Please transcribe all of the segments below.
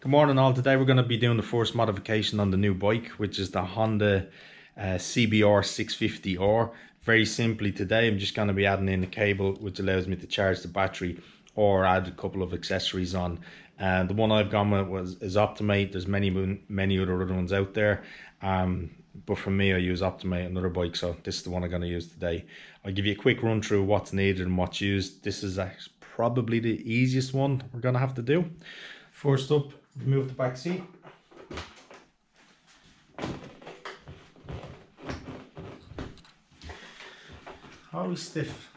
Good morning all. Today we're going to be doing the first modification on the new bike, which is the Honda CBR650R. Very simply today I'm just going to be adding in a cable which allows me to charge the battery or add a couple of accessories on. And the one I've gone with is Optimate. There's many other ones out there, but for me I use Optimate on another bike, so this is the one I'm going to use today. I'll give you a quick run through what's needed and what's used. This is probably the easiest one we're going to have to do. First up, remove the back seat. Always stiff.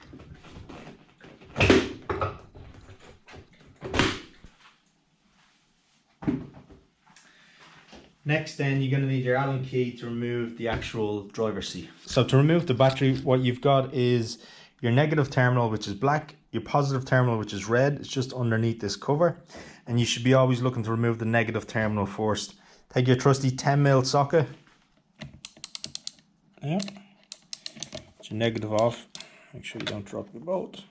Next then, you're going to need your Allen key to remove the actual driver's seat. So to remove the battery, what you've got is your negative terminal, which is black, your positive terminal, which is red. It's just underneath this cover. And you should be always looking to remove the negative terminal first. Take your trusty 10mm socket. Yeah. Get your negative off. Make sure you don't drop your bolt.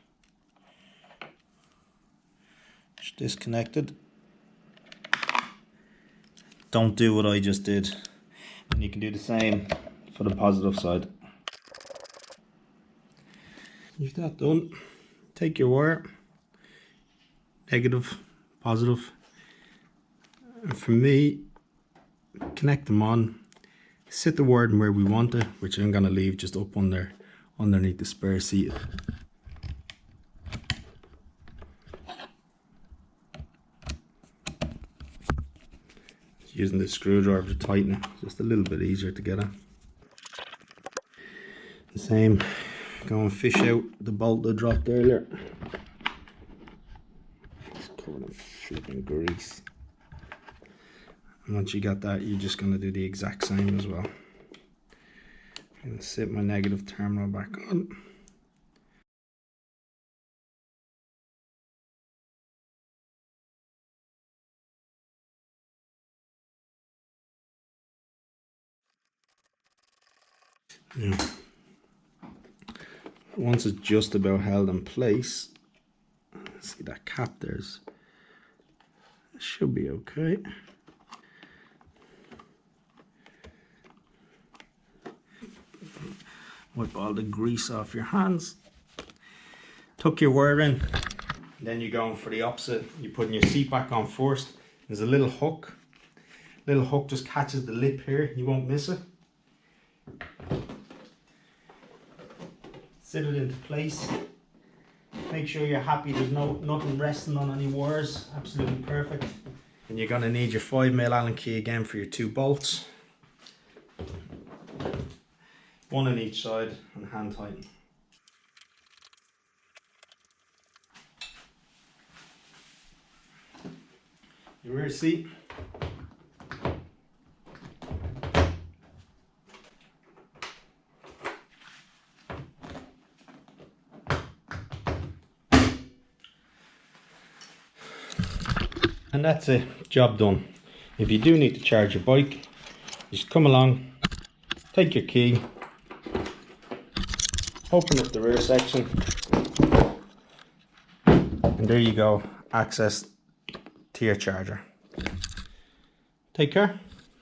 It's disconnected. Don't do what I just did. And you can do the same for the positive side. You've that done. Take your wire. Negative, positive. And for me, connect them on. Sit the wire where we want it, which I'm gonna leave just up underneath the spare seat. Using the screwdriver to tighten it, just a little bit easier to get at. The same, go and fish out the bolt that dropped earlier. It's covered in flipping grease. And once you got that, you're just going to do the exact same as well. I'm going to sit my negative terminal back on. Yeah. Once it's just about held in place, see that cap there's, it should be okay. Wipe all the grease off your hands. Tuck your wire in. Then you're going for the opposite. You're putting your seat back on first. There's a little hook. Little hook just catches the lip here. You won't miss it. Sit it into place. Make sure you're happy there's nothing resting on any wires. Absolutely perfect. And you're going to need your 5mm Allen key again for your 2 bolts. One on each side and hand tighten. Your rear seat. And that's it, job done. If you do need to charge your bike, just come along, take your key, open up the rear section, and there you go, access to your charger. Take care.